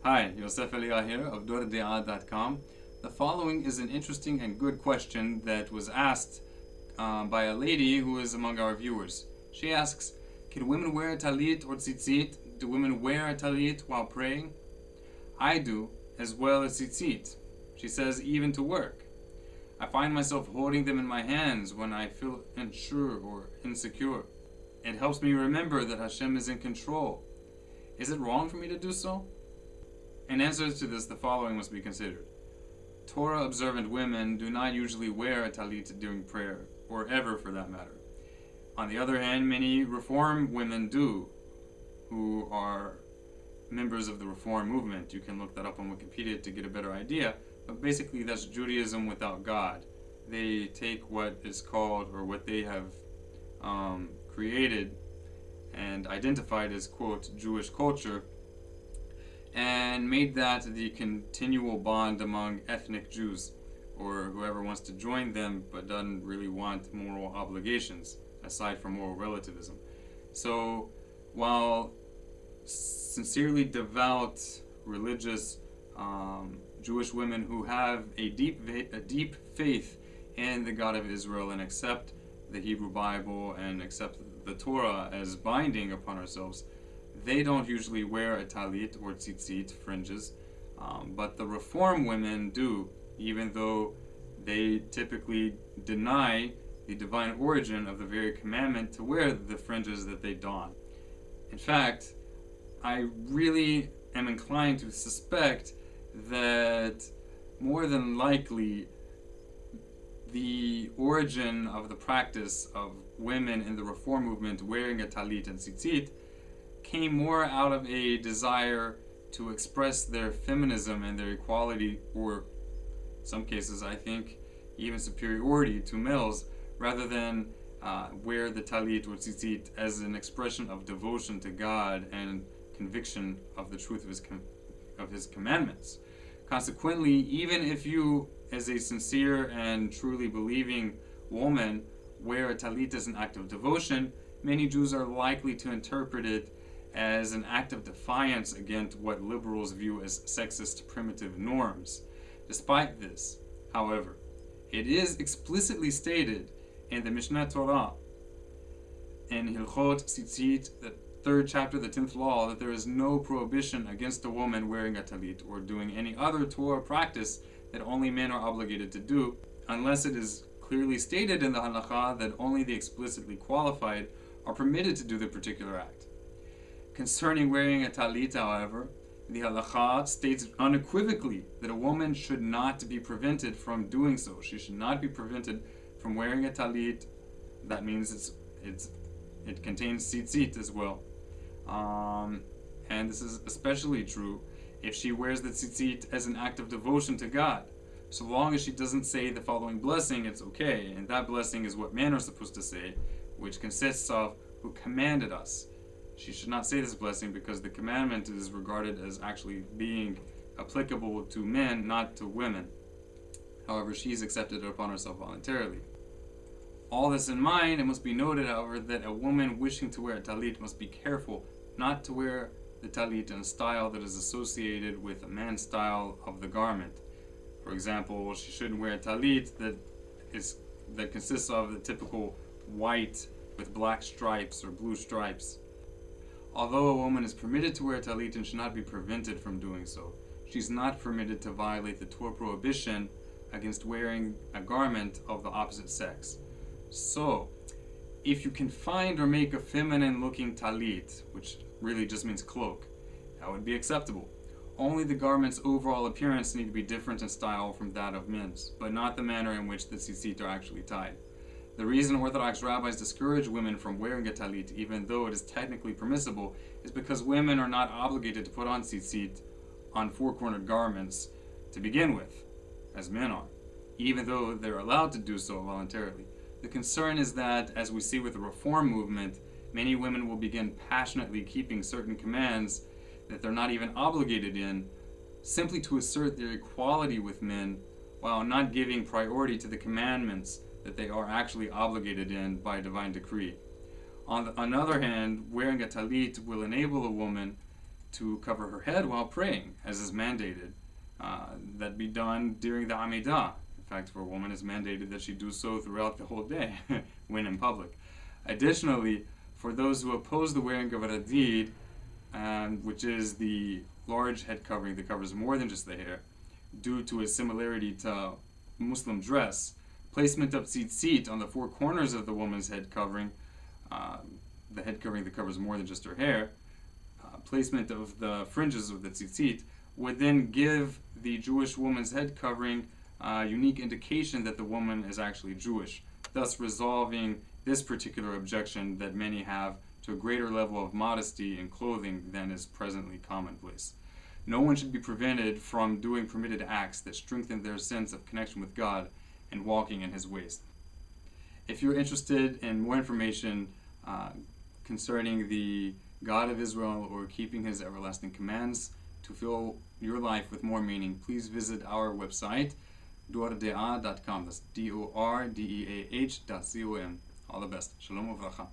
Hi, Yosef Elia here of DorDe'ah.com. The following is an interesting and good question that was asked by a lady who is among our viewers. She asks, can women wear a tallit or tzitzit? Do women wear a tallit while praying? I do, as well as tzitzit. She says, even to work. I find myself holding them in my hands when I feel unsure or insecure. It helps me remember that Hashem is in control. Is it wrong for me to do so? In answer to this, the following must be considered. Torah-observant women do not usually wear a tallit during prayer, or ever for that matter. On the other hand, many Reform women do, who are members of the Reform movement. You can look that up on Wikipedia to get a better idea, but basically that's Judaism without God. They take what is called, or what they have created and identified as, quote, Jewish culture, and made that the continual bond among ethnic Jews, or whoever wants to join them but doesn't really want moral obligations, aside from moral relativism. So, while sincerely devout, religious Jewish women who have a deep faith in the God of Israel and accept the Hebrew Bible and accept the Torah as binding upon ourselves, they don't usually wear a talit or tzitzit, fringes, but the Reform women do, even though they typically deny the divine origin of the very commandment to wear the fringes that they don. In fact, I really am inclined to suspect that more than likely the origin of the practice of women in the Reform movement wearing a talit and tzitzit came more out of a desire to express their feminism and their equality, or in some cases I think even superiority to males, rather than wear the talit or tzitzit as an expression of devotion to God and conviction of the truth of his commandments. Consequently, even if you, as a sincere and truly believing woman, wear a talit as an act of devotion, many Jews are likely to interpret it as an act of defiance against what liberals view as sexist primitive norms. Despite this, however, it is explicitly stated in the Mishnah Torah, in Hilchot Tzitzit, the 3rd chapter, the 10th law, that there is no prohibition against a woman wearing a talit or doing any other Torah practice that only men are obligated to do, unless it is clearly stated in the halakha that only the explicitly qualified are permitted to do the particular act. Concerning wearing a talit, however, the halakha states unequivocally that a woman should not be prevented from doing so. She should not be prevented from wearing a talit. That means it contains tzitzit as well. And this is especially true if she wears the tzitzit as an act of devotion to God. So long as she doesn't say the following blessing, it's okay. And that blessing is what men are supposed to say, which consists of who commanded us. She should not say this blessing because the commandment is regarded as actually being applicable to men, not to women. However, she's accepted it upon herself voluntarily. All this in mind, it must be noted, however, that a woman wishing to wear a talit must be careful not to wear the talit in a style that is associated with a man's style of the garment. For example, she shouldn't wear a talit that consists of the typical white with black stripes or blue stripes. Although a woman is permitted to wear a talit and should not be prevented from doing so, she's not permitted to violate the Torah prohibition against wearing a garment of the opposite sex. So, if you can find or make a feminine-looking talit, which really just means cloak, that would be acceptable. Only the garment's overall appearance need to be different in style from that of men's, but not the manner in which the tzitzit are actually tied. The reason Orthodox rabbis discourage women from wearing a talit, even though it is technically permissible, is because women are not obligated to put on tzitzit on four-cornered garments to begin with, as men are, even though they're allowed to do so voluntarily. The concern is that, as we see with the Reform movement, many women will begin passionately keeping certain commands that they're not even obligated in, simply to assert their equality with men, while not giving priority to the commandments that they are actually obligated in by divine decree. On the other hand, wearing a talit will enable a woman to cover her head while praying, as is mandated. That be done during the Amida. In fact, for a woman, it's mandated that she do so throughout the whole day when in public. Additionally, for those who oppose the wearing of a radidh, which is the large head covering that covers more than just the hair, due to its similarity to Muslim dress, placement of tzitzit on the four corners of the woman's head covering, the head covering that covers more than just her hair, placement of the fringes of the tzitzit, would then give the Jewish woman's head covering a unique indication that the woman is actually Jewish, thus resolving this particular objection that many have to a greater level of modesty in clothing than is presently commonplace. No one should be prevented from doing permitted acts that strengthen their sense of connection with God and walking in His ways. If you're interested in more information concerning the God of Israel or keeping His everlasting commands to fill your life with more meaning, please visit our website, dordeah.com. That's DORDEAH.com. All the best. Shalom uvracha.